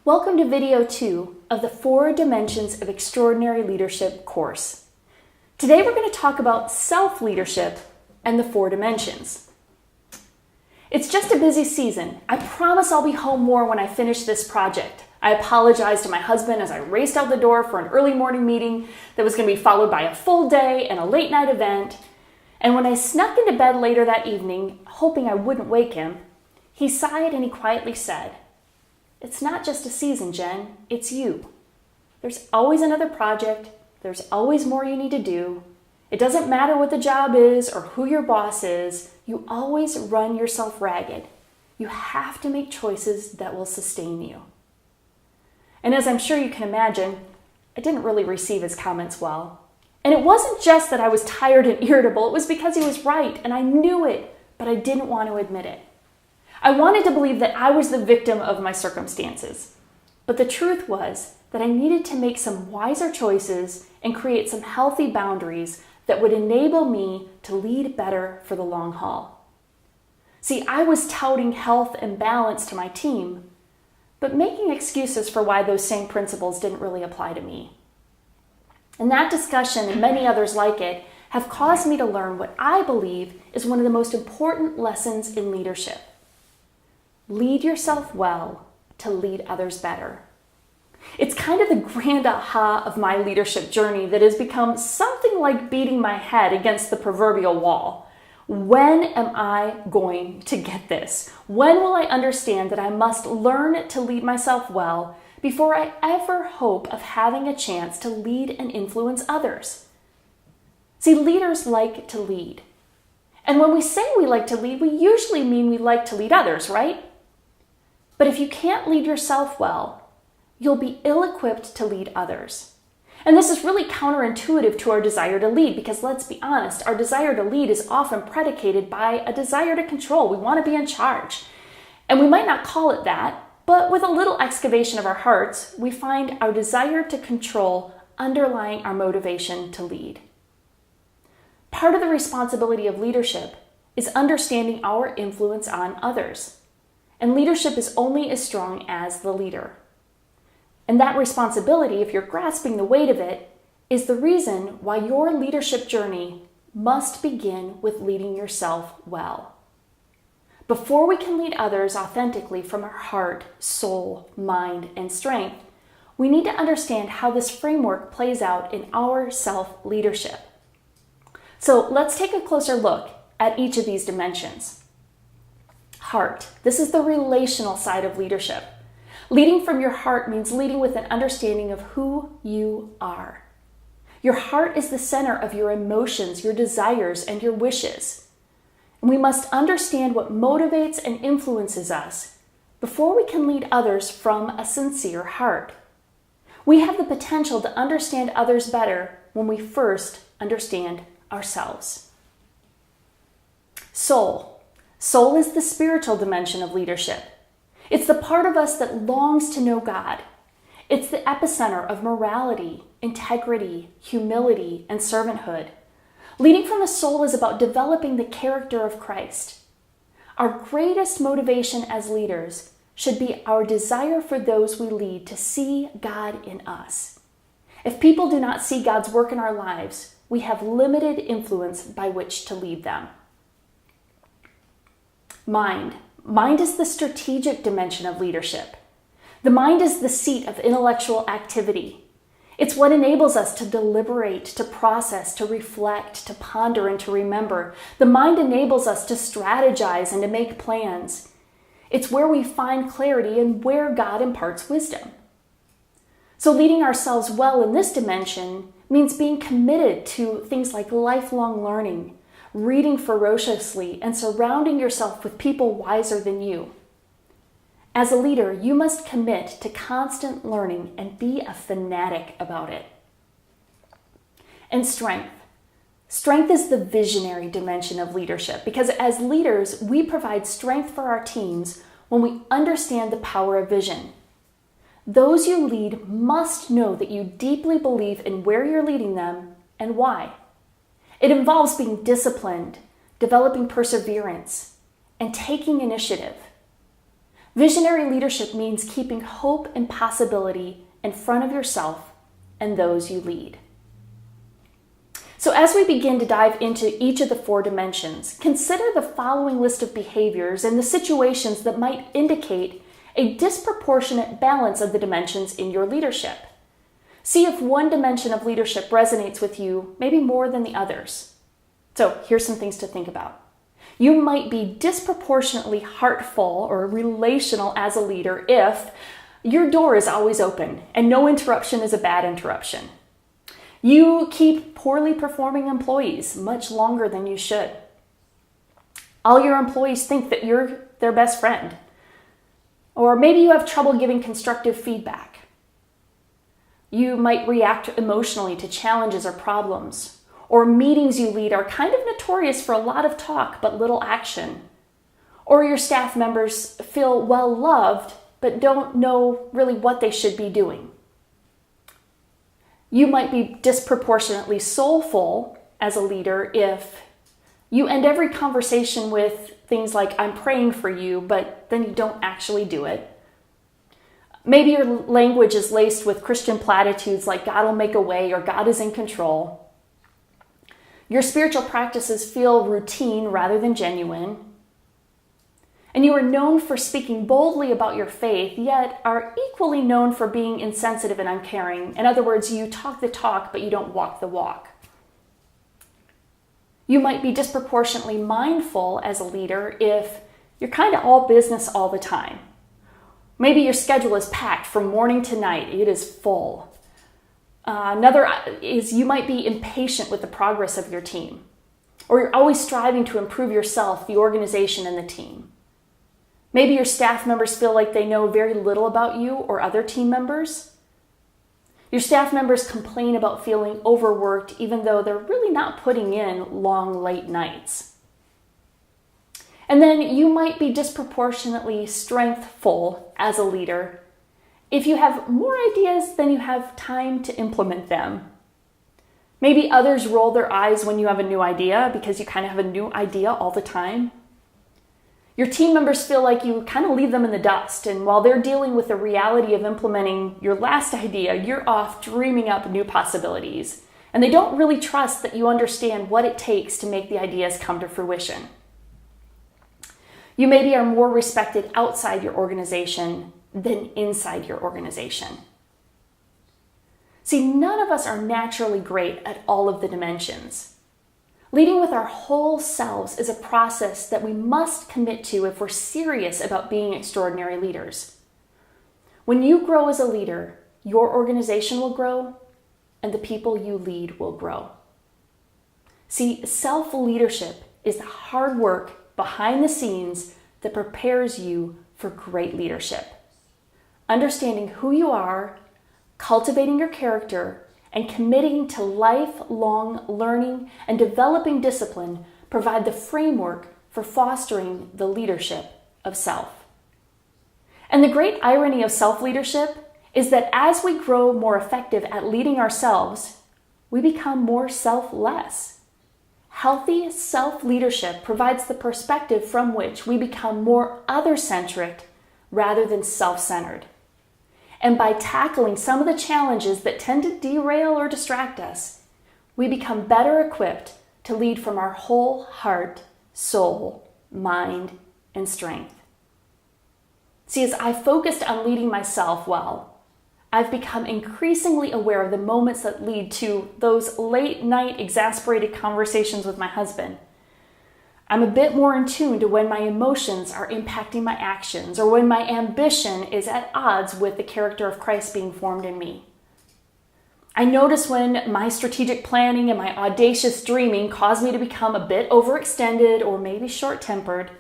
Welcome to video 2 of the 4 Dimensions of Extraordinary Leadership course. Today we're going to talk about self-leadership and the 4 dimensions. It's just a busy season. I promise I'll be home more when I finish this project. I apologized to my husband as I raced out the door for an early morning meeting that was going to be followed by a full day and a late night event. And when I snuck into bed later that evening, hoping I wouldn't wake him, he sighed and he quietly said, "It's not just a season, Jen, it's you. There's always another project. There's always more you need to do. It doesn't matter what the job is or who your boss is. You always run yourself ragged. You have to make choices that will sustain you." And as I'm sure you can imagine, I didn't really receive his comments well. And it wasn't just that I was tired and irritable. It was because he was right, and I knew it, but I didn't want to admit it. I wanted to believe that I was the victim of my circumstances. But the truth was that I needed to make some wiser choices and create some healthy boundaries that would enable me to lead better for the long haul. See, I was touting health and balance to my team, but making excuses for why those same principles didn't really apply to me. And that discussion and many others like it have caused me to learn what I believe is one of the most important lessons in leadership. Lead yourself well to lead others better. It's kind of the grand aha of my leadership journey that has become something like beating my head against the proverbial wall. When am I going to get this? When will I understand that I must learn to lead myself well before I ever hope of having a chance to lead and influence others? See, leaders like to lead. And when we say we like to lead, we usually mean we like to lead others, right? But if you can't lead yourself well, you'll be ill-equipped to lead others. And this is really counterintuitive to our desire to lead, because let's be honest, our desire to lead is often predicated by a desire to control. We want to be in charge. And we might not call it that, but with a little excavation of our hearts, we find our desire to control underlying our motivation to lead. Part of the responsibility of leadership is understanding our influence on others. And leadership is only as strong as the leader. And that responsibility, if you're grasping the weight of it, is the reason why your leadership journey must begin with leading yourself well. Before we can lead others authentically from our heart, soul, mind, and strength, we need to understand how this framework plays out in our self-leadership. So let's take a closer look at each of these dimensions. Heart. This is the relational side of leadership. Leading from your heart means leading with an understanding of who you are. Your heart is the center of your emotions, your desires, and your wishes. And we must understand what motivates and influences us before we can lead others from a sincere heart. We have the potential to understand others better when we first understand ourselves. Soul. Soul is the spiritual dimension of leadership. It's the part of us that longs to know God. It's the epicenter of morality, integrity, humility, and servanthood. Leading from the soul is about developing the character of Christ. Our greatest motivation as leaders should be our desire for those we lead to see God in us. If people do not see God's work in our lives, we have limited influence by which to lead them. Mind. Mind is the strategic dimension of leadership. The mind is the seat of intellectual activity. It's what enables us to deliberate, to process, to reflect, to ponder, and to remember. The mind enables us to strategize and to make plans. It's where we find clarity and where God imparts wisdom. So leading ourselves well in this dimension means being committed to things like lifelong learning, reading ferociously, and surrounding yourself with people wiser than you. As a leader, you must commit to constant learning and be a fanatic about it. And strength. Strength is the visionary dimension of leadership, because as leaders, we provide strength for our teams when we understand the power of vision. Those you lead must know that you deeply believe in where you're leading them and why. It involves being disciplined, developing perseverance, and taking initiative. Visionary leadership means keeping hope and possibility in front of yourself and those you lead. So as we begin to dive into each of the 4 dimensions, consider the following list of behaviors and the situations that might indicate a disproportionate balance of the dimensions in your leadership. See if one dimension of leadership resonates with you, maybe more than the others. So here's some things to think about. You might be disproportionately heartful or relational as a leader if your door is always open and no interruption is a bad interruption. You keep poorly performing employees much longer than you should. All your employees think that you're their best friend. Or maybe you have trouble giving constructive feedback. You might react emotionally to challenges or problems. Or meetings you lead are kind of notorious for a lot of talk but little action. Or your staff members feel well loved but don't know really what they should be doing. You might be disproportionately soulful as a leader if you end every conversation with things like, "I'm praying for you," but then you don't actually do it. Maybe your language is laced with Christian platitudes like "God will make a way" or "God is in control." Your spiritual practices feel routine rather than genuine. And you are known for speaking boldly about your faith, yet are equally known for being insensitive and uncaring. In other words, you talk the talk, but you don't walk the walk. You might be disproportionately mindful as a leader if you're kind of all business all the time. Maybe your schedule is packed from morning to night. It is full. Another is you might be impatient with the progress of your team, or you're always striving to improve yourself, the organization, and the team. Maybe your staff members feel like they know very little about you or other team members. Your staff members complain about feeling overworked even though they're really not putting in long, late nights. And then you might be disproportionately strengthful as a leader if you have more ideas than you have time to implement them. Maybe others roll their eyes when you have a new idea because you kind of have a new idea all the time. Your team members feel like you kind of leave them in the dust, and while they're dealing with the reality of implementing your last idea, you're off dreaming up new possibilities, and they don't really trust that you understand what it takes to make the ideas come to fruition. You maybe are more respected outside your organization than inside your organization. See, none of us are naturally great at all of the dimensions. Leading with our whole selves is a process that we must commit to if we're serious about being extraordinary leaders. When you grow as a leader, your organization will grow and the people you lead will grow. See, self-leadership is the hard work behind the scenes that prepares you for great leadership. Understanding who you are, cultivating your character, and committing to lifelong learning and developing discipline provide the framework for fostering the leadership of self. And the great irony of self-leadership is that as we grow more effective at leading ourselves, we become more selfless. Healthy self-leadership provides the perspective from which we become more other-centric rather than self-centered. And by tackling some of the challenges that tend to derail or distract us, we become better equipped to lead from our whole heart, soul, mind, and strength. See, as I focused on leading myself well, I've become increasingly aware of the moments that lead to those late night exasperated conversations with my husband. I'm a bit more in tune to when my emotions are impacting my actions or when my ambition is at odds with the character of Christ being formed in me. I notice when my strategic planning and my audacious dreaming cause me to become a bit overextended or maybe short-tempered.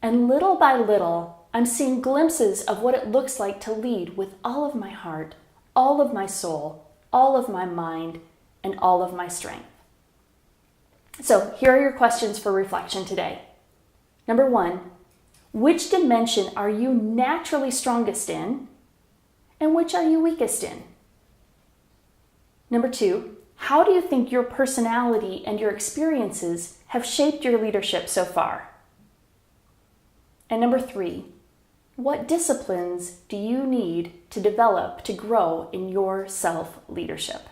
And little by little, I'm seeing glimpses of what it looks like to lead with all of my heart, all of my soul, all of my mind, and all of my strength. So here are your questions for reflection today. Number 1, which dimension are you naturally strongest in, and which are you weakest in? Number 2, how do you think your personality and your experiences have shaped your leadership so far? And number 3, what disciplines do you need to develop to grow in your self-leadership?